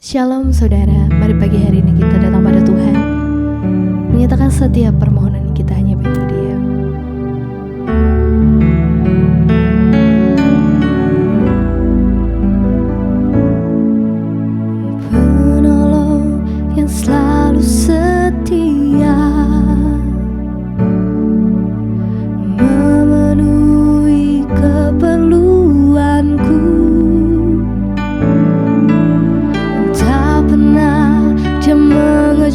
Shalom saudara, mari pagi hari ini kita datang pada Tuhan, menyatakan setiap permohonan yang kita hanya bagi Dia. Penolong yang selalu setia, memenuhi keperluanku. Tak pernah Dia mengecewakan.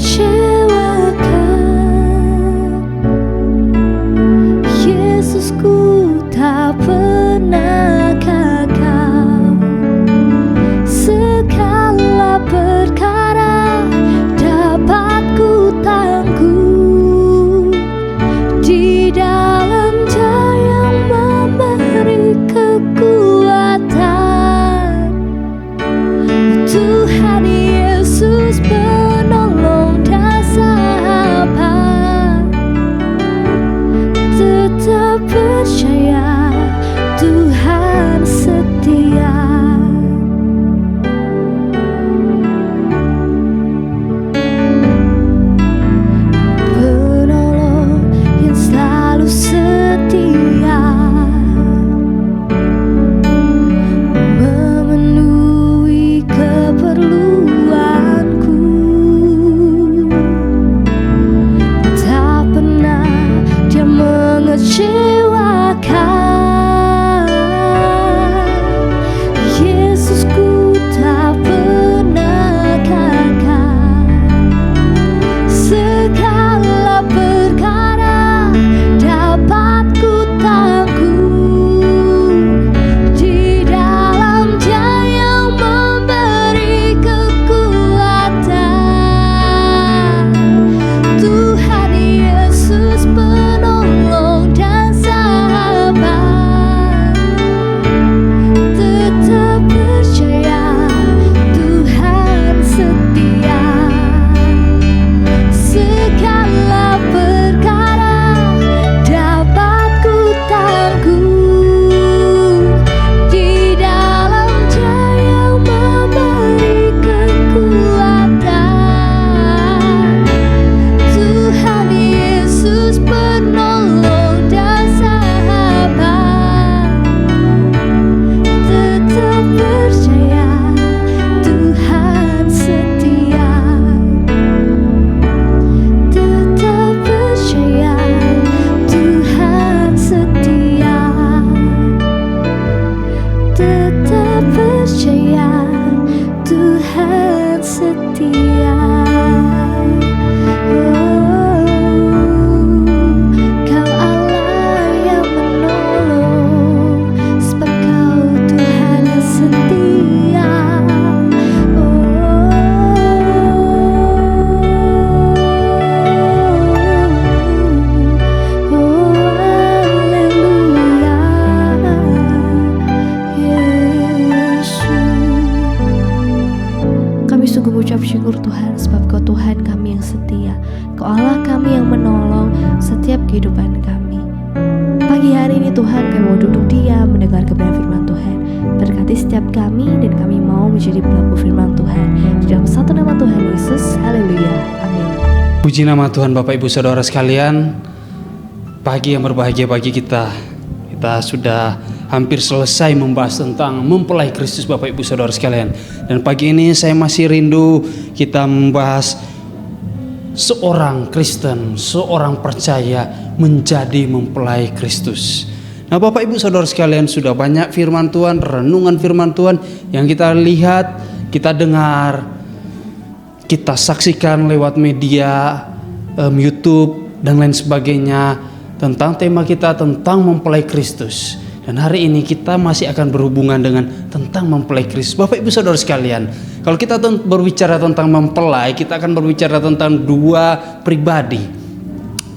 Yesusku tak pernah gagal. Segala perkara dapat ku tanggung di dalam Dia yang memberi kekuatan. Tuhan Yesus penolong dan sahabat, tetap percaya Tuhan setia. Penolong yang selalu setia, memenuhi keperluanku. Tak pernah Dia mengecewakan. Yesusku tak pernah gagal. Segala perkara dapat ku tanggung di dalam Dia yang memberi kekuatan. Tuhan Yesus penolong dan sahabat, tetap percaya Tuhan setia. Segala perkara dapat ku tanggung di dalam Dia yang memberi kekuatan. Tuhan Yesus penolong dan sahabat, tetap percaya Tuhan setia. Tetap percaya Tuhan setia. Tetap percaya Tuhan setia. Kau Allah yang menolong, sebab Kau Tuhan yang setia. Haleluya, Yesus. Kami sungguh mengucap syukur Tuhan, sebab Kau Tuhan kami yang setia. Kau Allah kami yang menolong setiap kehidupan kami. Pagi hari ini Tuhan, kami mau duduk diam mendengar kebenaran firman Tuhan. Berkati setiap kami, dan kami mau menjadi pelaku firman Tuhan. Di dalam satu nama Tuhan Yesus, haleluya, amin. Puji nama Tuhan Bapak Ibu Saudara sekalian. Pagi yang berbahagia bagi kita. Kita sudah hampir selesai membahas tentang mempelai Kristus Bapak Ibu Saudara sekalian. Dan pagi ini saya masih rindu kita membahas seorang Kristen, seorang percaya menjadi mempelai Kristus. Nah Bapak Ibu Saudara sekalian, sudah banyak firman Tuhan, renungan firman Tuhan yang kita lihat, kita dengar, kita saksikan lewat media, YouTube dan lain sebagainya, tentang tema kita tentang mempelai Kristus. Dan hari ini kita masih akan berhubungan dengan tentang mempelai Kristus. Bapak Ibu Saudara sekalian, kalau kita berbicara tentang mempelai, kita akan berbicara tentang dua pribadi.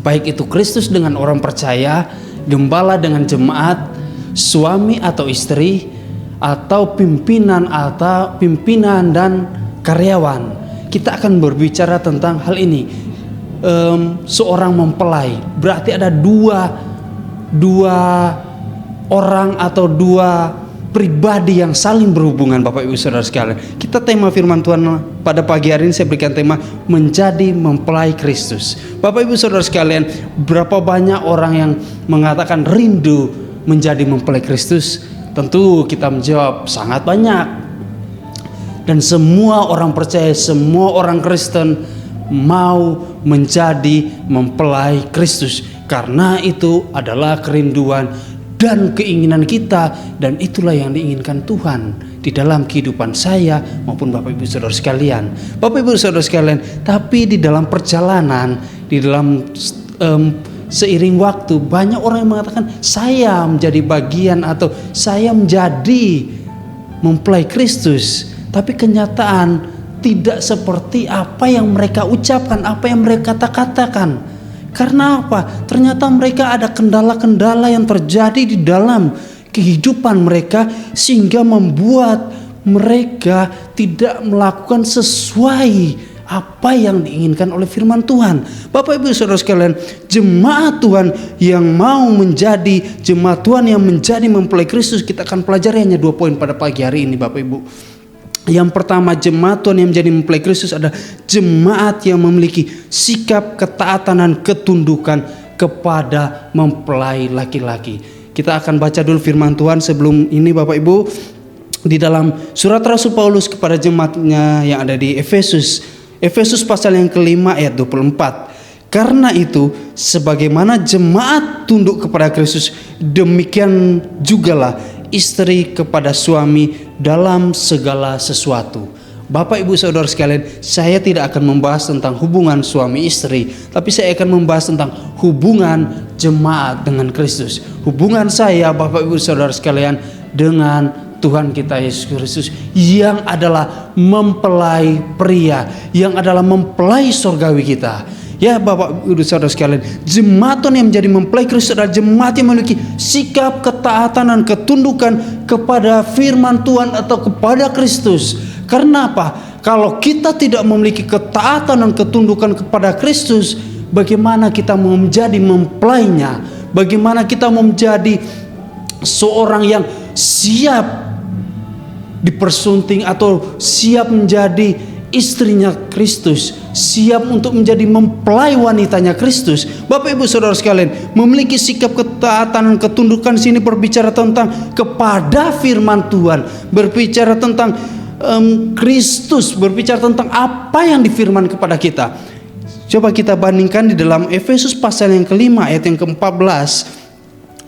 Baik itu Kristus dengan orang percaya, gembala dengan jemaat, suami atau istri, atau pimpinan dan karyawan. Kita akan berbicara tentang hal ini. Seorang mempelai berarti ada dua orang atau dua pribadi yang saling berhubungan Bapak Ibu Saudara sekalian. Kita tema firman Tuhan pada pagi hari ini saya berikan tema menjadi mempelai Kristus. Bapak Ibu Saudara sekalian, berapa banyak orang yang mengatakan rindu menjadi mempelai Kristus? Tentu kita menjawab sangat banyak. Dan semua orang percaya, semua orang Kristen mau menjadi mempelai Kristus. Karena itu adalah kerinduan dan keinginan kita, dan itulah yang diinginkan Tuhan di dalam kehidupan saya maupun Bapak Ibu Saudara sekalian. Bapak Ibu Saudara sekalian, tapi di dalam perjalanan, di dalam seiring waktu, banyak orang yang mengatakan saya menjadi bagian atau saya menjadi mempelai Kristus, tapi kenyataan tidak seperti apa yang mereka ucapkan, apa yang mereka katakan. Karena apa? Ternyata mereka ada kendala-kendala yang terjadi di dalam kehidupan mereka, sehingga membuat mereka tidak melakukan sesuai apa yang diinginkan oleh firman Tuhan. Bapak Ibu Saudara sekalian, jemaat Tuhan yang mau menjadi jemaat Tuhan yang menjadi mempelai Kristus, kita akan pelajari hanya 2 poin pada pagi hari ini Bapak Ibu. Yang pertama, jemaat Tuhan yang menjadi mempelai Kristus adalah jemaat yang memiliki sikap ketaatan dan ketundukan kepada mempelai laki-laki. Kita akan baca dulu firman Tuhan sebelum ini Bapak Ibu, di dalam surat Rasul Paulus kepada jemaatnya yang ada di Efesus. Efesus pasal yang kelima ayat 24. Karena itu, sebagaimana jemaat tunduk kepada Kristus, demikian jugalah istri kepada suami dalam segala sesuatu. Bapak Ibu Saudara sekalian, saya tidak akan membahas tentang hubungan suami istri, tapi saya akan membahas tentang hubungan jemaat dengan Kristus. Hubungan saya Bapak Ibu Saudara sekalian dengan Tuhan kita Yesus Kristus, yang adalah mempelai pria, yang adalah mempelai surgawi kita. Ya Bapak Ibu Saudara sekalian, jemaat Tuhan yang menjadi mempelai Kristus adalah jemaat yang memiliki sikap ketaatan dan ketundukan kepada firman Tuhan atau kepada Kristus. Karena apa? Kalau kita tidak memiliki ketaatan dan ketundukan kepada Kristus, bagaimana kita mau menjadi mempelainya? Bagaimana kita mau menjadi seorang yang siap dipersunting atau siap menjadi istrinya Kristus, siap untuk menjadi mempelai wanitanya Kristus? Bapak Ibu Saudara sekalian, memiliki sikap ketaatan dan ketundukan sini berbicara tentang kepada firman Tuhan, berbicara tentang Kristus, berbicara tentang apa yang difirman kepada kita. Coba kita bandingkan di dalam Efesus pasal yang kelima ayat yang ke-14.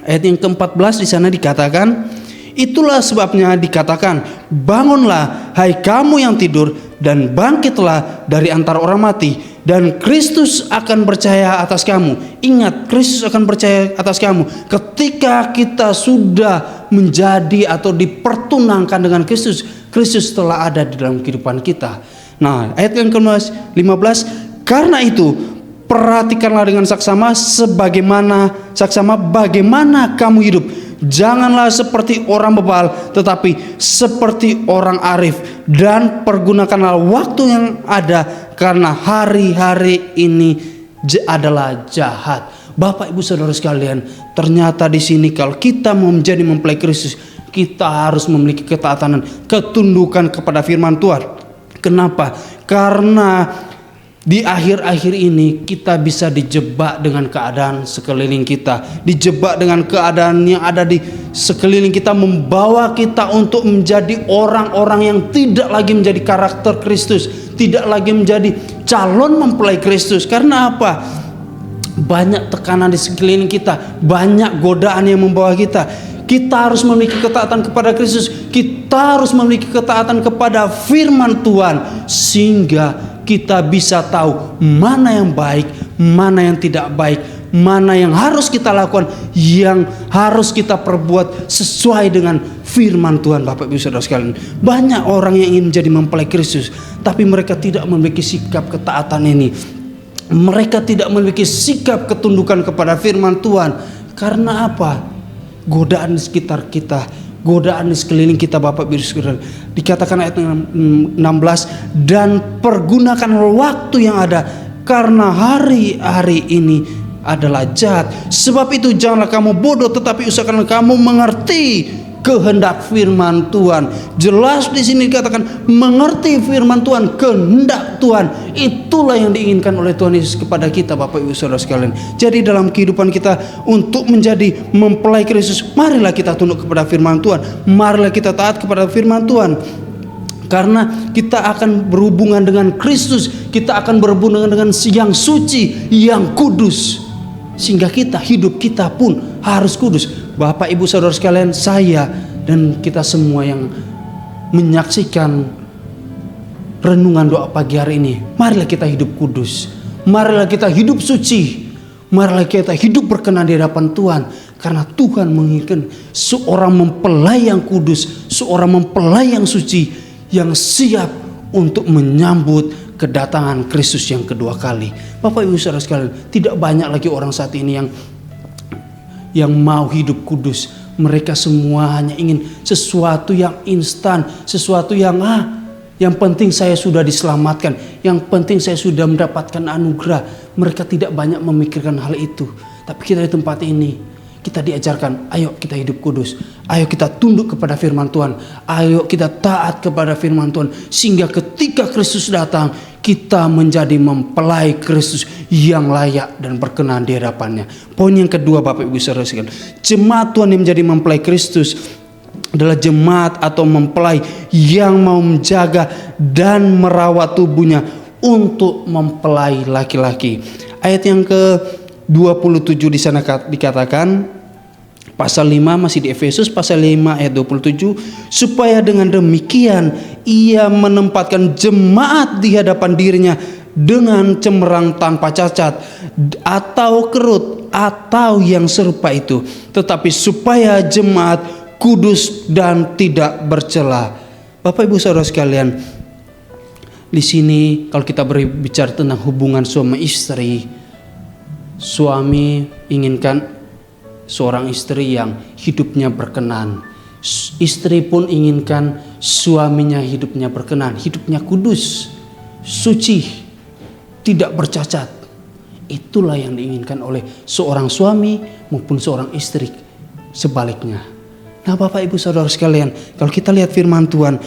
Ayat yang ke-14 di sana dikatakan, itulah sebabnya dikatakan, bangunlah hai kamu yang tidur, dan bangkitlah dari antara orang mati, dan Kristus akan bercahaya atas kamu. Ingat, Kristus akan bercahaya atas kamu. Ketika kita sudah menjadi atau dipertunangkan dengan Kristus, Kristus telah ada di dalam kehidupan kita. Nah, ayat yang ke-15, karena itu perhatikanlah dengan saksama bagaimana kamu hidup. Janganlah seperti orang bebal, tetapi seperti orang arif, dan pergunakanlah waktu yang ada, karena hari-hari ini adalah jahat. Bapak Ibu Saudara sekalian, ternyata di sini kalau kita mau menjadi mempelai Kristus, kita harus memiliki ketaatan dan ketundukan kepada firman Tuhan. Kenapa? Karena di akhir-akhir ini kita bisa dijebak dengan keadaan sekeliling kita, dijebak dengan keadaan yang ada di sekeliling kita, membawa kita untuk menjadi orang-orang yang tidak lagi menjadi karakter Kristus, tidak lagi menjadi calon mempelai Kristus. Karena apa? Banyak tekanan di sekeliling kita, banyak godaan yang membawa kita. Kita harus memiliki ketaatan kepada Kristus, kita harus memiliki ketaatan kepada firman Tuhan, sehingga kita bisa tahu mana yang baik, mana yang tidak baik, mana yang harus kita lakukan, yang harus kita perbuat sesuai dengan firman Tuhan. Bapak Ibu Saudara sekalian, banyak orang yang ingin menjadi mempelai Kristus, tapi mereka tidak memiliki sikap ketaatan ini. Mereka tidak memiliki sikap ketundukan kepada firman Tuhan. Karena apa? Godaan di sekitar kita, godaan di sekeliling kita. Bapak Ibu Saudara, dikatakan ayat 16, dan pergunakan waktu yang ada, karena hari-hari ini adalah jahat. Sebab itu janganlah kamu bodoh, tetapi usahakanlah kamu mengerti. kehendak firman Tuhan. Jelas di sini dikatakan mengerti firman Tuhan, kehendak Tuhan. Itulah yang diinginkan oleh Tuhan Yesus kepada kita, Bapak Ibu Saudara sekalian. Jadi dalam kehidupan kita untuk menjadi mempelai Kristus, marilah kita tunduk kepada firman Tuhan. Marilah kita taat kepada firman Tuhan. Karena kita akan berhubungan dengan Kristus, kita akan berhubungan dengan yang suci, yang kudus. Sehingga hidup kita pun harus kudus. Bapak Ibu Saudara sekalian, saya dan kita semua yang menyaksikan renungan doa pagi hari ini, marilah kita hidup kudus. Marilah kita hidup suci. Marilah kita hidup berkenan di hadapan Tuhan. Karena Tuhan menginginkan seorang mempelai yang kudus, seorang mempelai yang suci, yang siap untuk menyambut kedatangan Kristus yang kedua kali. Bapak Ibu Saudara sekalian, tidak banyak lagi orang saat ini yang mau hidup kudus. Mereka semua hanya ingin sesuatu yang instan, sesuatu yang penting saya sudah diselamatkan, yang penting saya sudah mendapatkan anugerah. Mereka tidak banyak memikirkan hal itu. Tapi kita di tempat ini, kita diajarkan, ayo kita hidup kudus. Ayo kita tunduk kepada firman Tuhan. Ayo kita taat kepada firman Tuhan. Sehingga ketika Kristus datang, kita menjadi mempelai Kristus yang layak dan berkenan di hadapannya. Poin yang kedua, Bapak Ibu Saudara sekalian, jemaat Tuhan yang menjadi mempelai Kristus adalah jemaat atau mempelai yang mau menjaga dan merawat tubuhnya untuk mempelai laki-laki. Ayat yang ke-27 di sana dikatakan, pasal 5 masih di Efesus pasal 5 ayat 27, supaya dengan demikian ia menempatkan jemaat di hadapan dirinya dengan cemerlang tanpa cacat atau kerut atau yang serupa itu, tetapi supaya jemaat kudus dan tidak bercela. Bapak Ibu Saudara sekalian, di sini kalau kita berbicara tentang hubungan suami istri, suami inginkan seorang istri yang hidupnya berkenan. Istri pun inginkan suaminya hidupnya berkenan, hidupnya kudus, suci, tidak bercacat. Itulah yang diinginkan oleh seorang suami maupun seorang istri sebaliknya. Nah, Bapak Ibu Saudara sekalian, kalau kita lihat firman Tuhan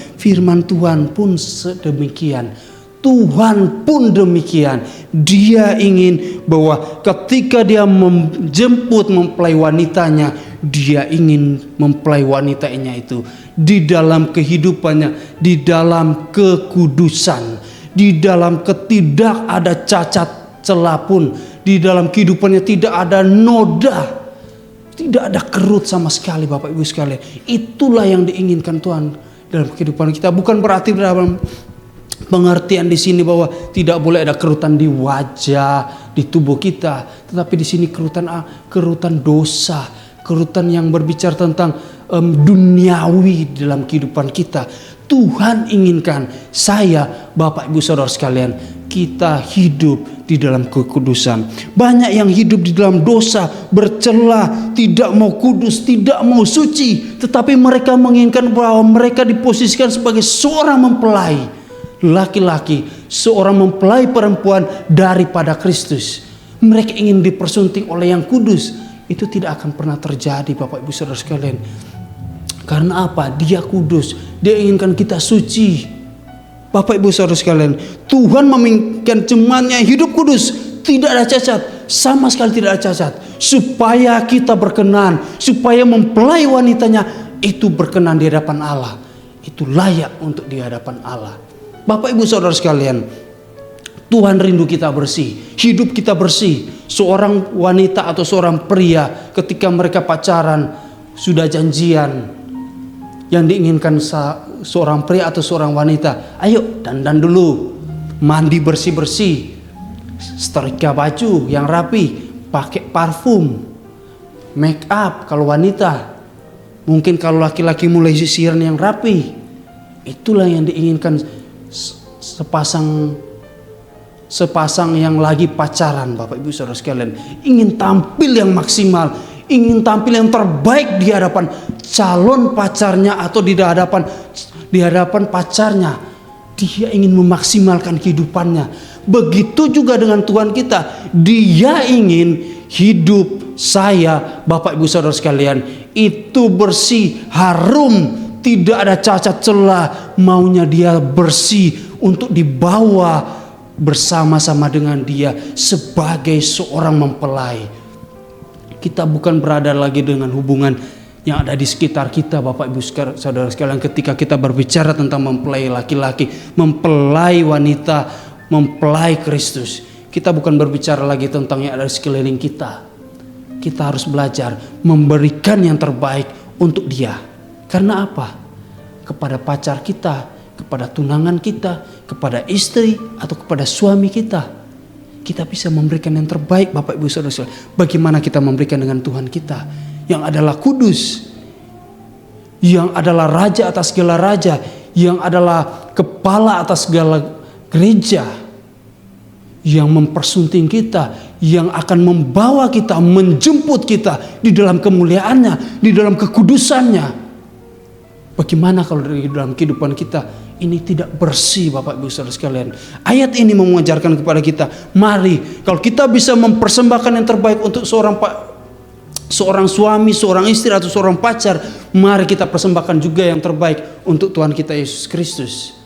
pun sedemikian. Tuhan pun demikian. Dia ingin bahwa ketika dia menjemput mempelai wanitanya, dia ingin mempelai wanitanya itu di dalam kehidupannya, di dalam kekudusan, di dalam ketidak ada cacat celah pun, di dalam kehidupannya tidak ada noda, tidak ada kerut sama sekali, Bapak Ibu sekalian. Itulah yang diinginkan Tuhan dalam kehidupan kita. Bukan berarti dalam pengertian di sini bahwa tidak boleh ada kerutan di wajah, di tubuh kita, tetapi di sini kerutan dosa, kerutan yang berbicara tentang duniawi dalam kehidupan kita. Tuhan inginkan saya, Bapak Ibu Saudara sekalian, kita hidup di dalam kekudusan. Banyak yang hidup di dalam dosa, bercela, tidak mau kudus, tidak mau suci, tetapi mereka menginginkan bahwa mereka diposisikan sebagai seorang mempelai laki-laki, seorang mempelai perempuan daripada Kristus. Mereka ingin dipersunting oleh yang kudus. Itu tidak akan pernah terjadi, Bapak Ibu Saudara sekalian. Karena apa? Dia kudus. Dia inginkan kita suci. Bapak Ibu Saudara sekalian, Tuhan menginginkan jemaatnya hidup kudus, tidak ada cacat, sama sekali tidak ada cacat, supaya kita berkenan, supaya mempelai wanitanya itu berkenan di hadapan Allah, itu layak untuk di hadapan Allah. Bapak Ibu Saudara sekalian, Tuhan rindu kita bersih, hidup kita bersih. Seorang wanita atau seorang pria ketika mereka pacaran, sudah janjian, yang diinginkan seorang pria atau seorang wanita, ayo dandan dulu, mandi bersih-bersih, setrika baju yang rapi, pakai parfum, make up kalau wanita, mungkin kalau laki-laki mulai sisiran yang rapi. Itulah yang diinginkan sepasang yang lagi pacaran, Bapak Ibu Saudara sekalian, ingin tampil yang maksimal, ingin tampil yang terbaik di hadapan calon pacarnya atau di hadapan pacarnya. Dia ingin memaksimalkan kehidupannya. Begitu juga dengan Tuhan kita. Dia ingin hidup saya, Bapak Ibu Saudara sekalian, itu bersih, harum, tidak ada cacat celah. Maunya dia bersih untuk dibawa bersama-sama dengan dia sebagai seorang mempelai. Kita bukan berada lagi dengan hubungan yang ada di sekitar kita, Bapak Ibu Saudara sekalian. Ketika kita berbicara tentang mempelai laki-laki, mempelai wanita, mempelai Kristus, kita bukan berbicara lagi tentang yang ada di sekeliling kita. Kita harus belajar memberikan yang terbaik untuk dia. Karena apa? Kepada pacar kita, kepada tunangan kita, kepada istri atau kepada suami kita, kita bisa memberikan yang terbaik, Bapak Ibu Saudara. Bagaimana kita memberikan dengan Tuhan kita yang adalah kudus, yang adalah raja atas segala raja, yang adalah kepala atas segala gereja, yang mempersunting kita, yang akan membawa kita, menjemput kita di dalam kemuliaannya, di dalam kekudusannya. Bagaimana kalau di dalam kehidupan kita ini tidak bersih, Bapak Ibu Saudara sekalian? Ayat ini mengajarkan kepada kita, mari kalau kita bisa mempersembahkan yang terbaik untuk seorang suami, seorang istri atau seorang pacar, mari kita persembahkan juga yang terbaik untuk Tuhan kita Yesus Kristus.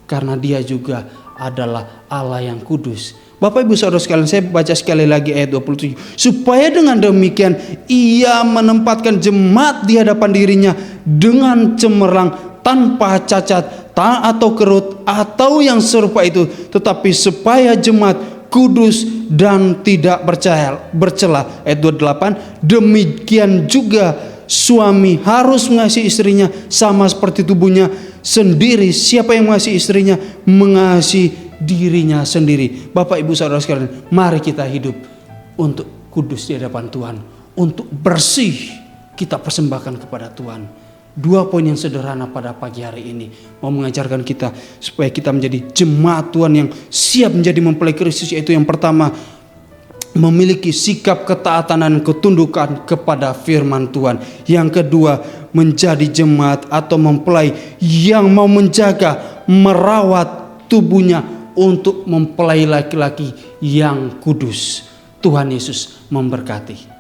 Karena dia juga adalah Allah yang kudus. Bapak Ibu Saudara sekalian, saya baca sekali lagi ayat 27. Supaya dengan demikian ia menempatkan jemaat di hadapan dirinya dengan cemerlang, tanpa cacat atau kerut atau yang serupa itu, tetapi supaya jemaat kudus dan tidak bercela. Ayat 28, demikian juga suami harus mengasihi istrinya sama seperti tubuhnya sendiri. Siapa yang mengasihi istrinya mengasihi dirinya sendiri. Bapak Ibu Saudara sekalian, mari kita hidup untuk kudus di hadapan Tuhan, untuk bersih kita persembahkan kepada Tuhan. 2 poin yang sederhana pada pagi hari ini mau mengajarkan kita supaya kita menjadi jemaat Tuhan yang siap menjadi mempelai Kristus, yaitu yang pertama, memiliki sikap ketaatan dan ketundukan kepada firman Tuhan. Yang kedua, menjadi jemaat atau mempelai yang mau menjaga, merawat tubuhnya untuk mempelai laki-laki yang kudus. Tuhan Yesus memberkati.